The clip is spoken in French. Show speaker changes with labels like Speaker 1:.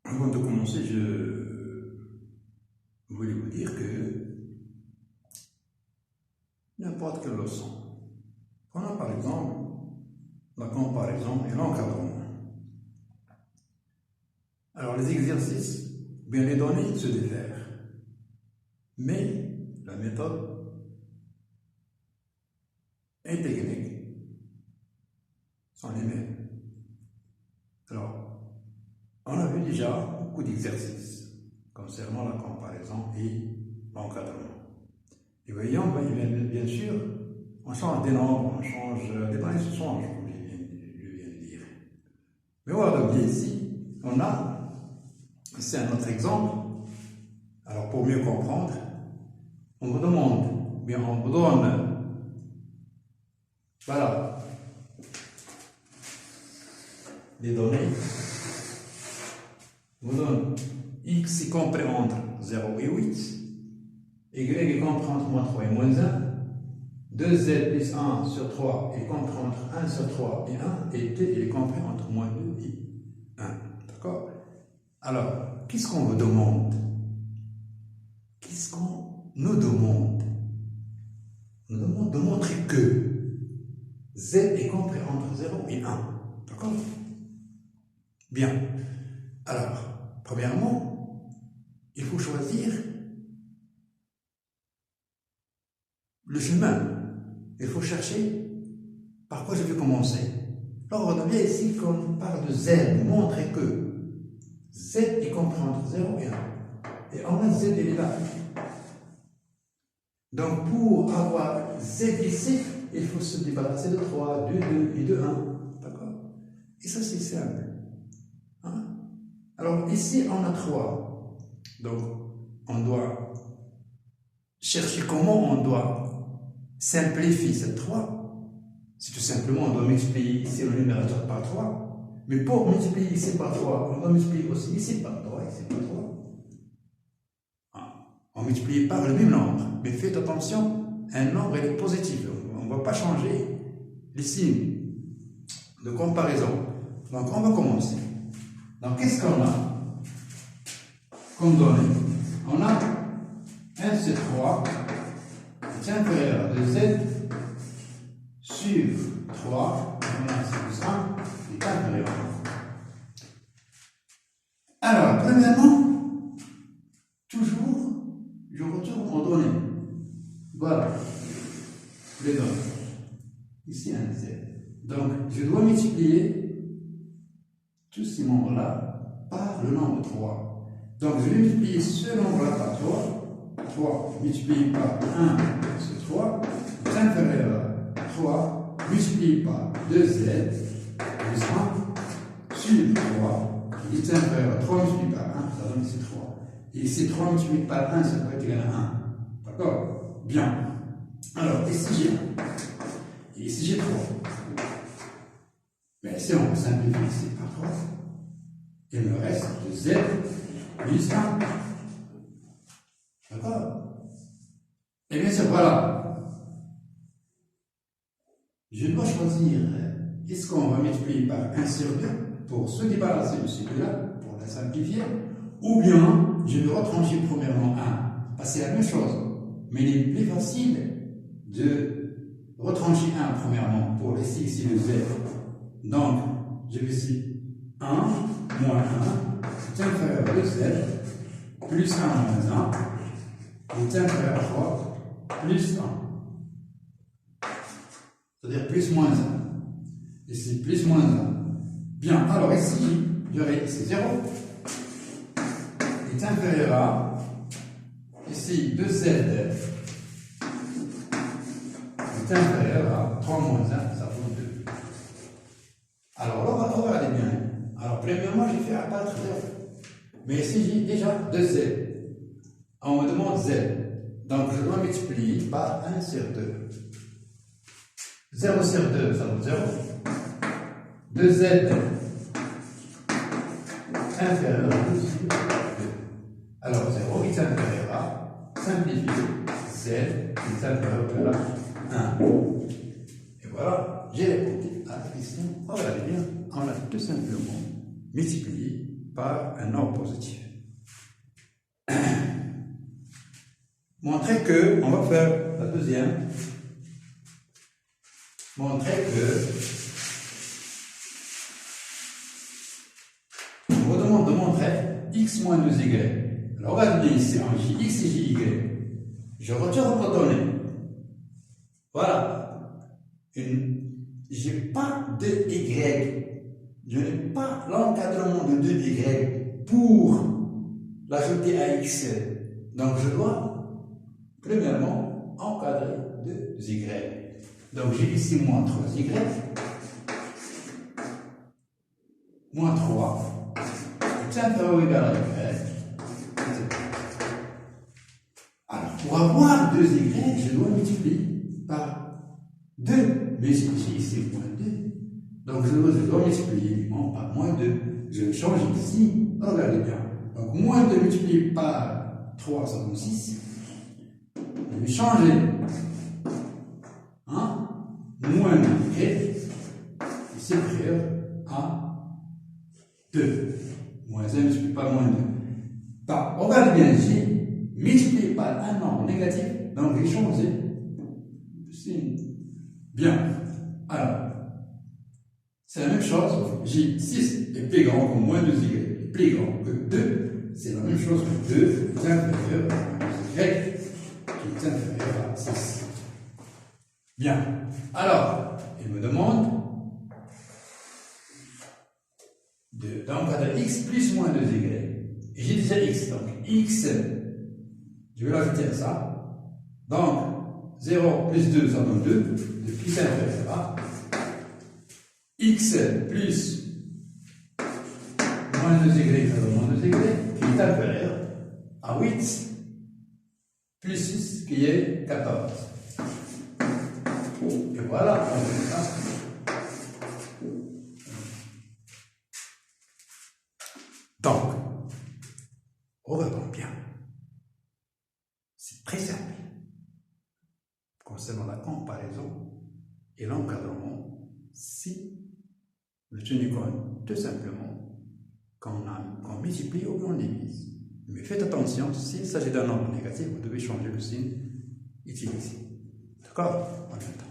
Speaker 1: Avant de commencer, je voulais vous dire que n'importe quelle leçon, prenons par exemple la comparaison et l'encadrement. Alors les exercices, bien les données se diffèrent, mais la méthode et technique sont les mêmes. Alors, on a vu déjà beaucoup d'exercices concernant la comparaison et l'encadrement. Et voyons, bien sûr, on change des nombres, on change, des données se changent, comme je viens de dire. Mais voilà, ici, on a, c'est un autre exemple. Alors, pour mieux comprendre, on vous demande, bien, on vous donne, voilà, les données. On vous donne x est compris entre 0 et 8, y est compris entre moins 3 et moins 1, 2z plus 1 sur 3 est compris entre 1 sur 3 et 1, et t est compris entre moins 2 et 1. D'accord? Alors, qu'est-ce qu'on vous demande? Qu'est-ce qu'on nous demande? On nous demande de montrer que z est compris entre 0 et 1. D'accord? Bien. Alors, premièrement, il faut choisir le chemin. Il faut chercher par quoi je vais commencer. Alors, regardez bien ici qu'on parle de z, montrer que z est compris entre 0 et 1. Et on a z, il est là. Donc, pour avoir z ici, il faut se débarrasser de 3, de 2 et de 1. D'accord? Et ça, c'est simple. Hein? Alors, ici, on a 3. Donc, on doit chercher comment on doit simplifier cette 3. C'est tout simplement, on doit multiplier ici le numérateur par 3. Mais pour multiplier ici par 3, on doit multiplier aussi ici par 3, ici par 3. On multiplie par le même nombre. Mais faites attention, un nombre est positif. On ne va pas changer les signes de comparaison. Donc, on va commencer. Donc, qu'est-ce qu'on a comme données? On a 1 sur 3 est inférieur de z sur 3, on a plus 1 est inférieur à 1. Alors, premièrement, toujours, je retourne aux données. Voilà, les données. Ici, un z. Donc, je dois multiplier tous ces nombres-là par le nombre 3. Donc, je vais multiplier ce nombre-là par 3. 3 multiplié par 1 sur 3 est inférieur à 3 multiplié par 2z plus 1 sur 3 est inférieur à 3 multiplié par 1, ça donne ici 3. Et ici 3 multiplié par 1, ça peut être égal à 1. D'accord? Bien. Alors, ici j'ai 1. Et ici j'ai 3. Mais si on simplifie ici par 3, il me reste 2z plus 1. D'accord? Et bien sûr, voilà. Je dois choisir, est-ce qu'on va multiplier par 1 sur 2 pour se débarrasser de celui-là, pour la simplifier, ou bien je vais retrancher premièrement 1. Parce que c'est la même chose, mais il est plus facile de retrancher 1 premièrement pour laisser ici le z. Donc, je vais ici 1 moins 1 est inférieur à 2z plus 1 moins 1 est inférieur à 3 plus 1. C'est-à-dire plus moins 1. Ici, plus moins 1. Bien, alors ici, j'aurai ici 0 est inférieur à, ici, 2z est inférieur à 3 moins 1, ça vaut 2. Alors là, on va regarder bien. Alors, premièrement, j'ai fait apparaître 0. Mais ici, j'ai déjà 2z. On me demande z. Donc, je dois multiplier par 1 sur 2. 0 sur 2, ça vaut 0. 2z inférieur à 2 sur 2. Alors, 0 est inférieur à, simplifier, z est inférieur à 1. Et voilà, j'ai répondu à la question. Regardez bien, on a tout simplement multiplié par un nombre positif. Montrer que, on va faire la deuxième, montrer que, on vous demande de montrer x moins 2y. Alors regardez bien ici, en jx et jy. Je retire votre donnée. Voilà. Je n'ai pas de y. Je n'ai pas l'encadrement de 2y pour l'ajouter à x. Donc je dois, premièrement, encadrer 2y. Donc j'ai ici moins 3y, moins 3, est inférieur ou égal à y. Alors pour avoir 2y, je dois multiplier par 2. Mais j'ai ici moins 2. Donc je dois multiplier par moins 2. Je change ici, regardez bien. Donc moins 2 multiplié par 3, ça donne 6. Je vais changer. Moins 2y est supérieur à 2. Moins 1 multiplié par moins 2. Bah, regardez bien ici, multiplié par un nombre négatif, donc j'ai changé de signe. Bien. Alors, c'est la même chose. J, 6 est plus grand que moins 2y, est plus grand que 2. C'est la même chose que 2 est inférieur à y, qui est inférieur à 6. Bien. Alors, il me demande d'encadrer x plus moins 2y. Et j'ai déjà x, donc x, je vais l'ajouter à ça. Donc, 0 plus 2, ça donne 2. De plus inférieur à x plus moins 2y, ça donne moins 2y, qui est inférieur à 8 plus 6, qui est 14. Et voilà, on fait ça. Donc, regardons bien. C'est très simple. Concernant la comparaison et l'encadrement, si vous tenez compte tout simplement qu'on multiplie ou qu'on divise. Mais faites attention, s'il s'agit d'un nombre négatif, vous devez changer le signe utilisé. D'accord? On attend.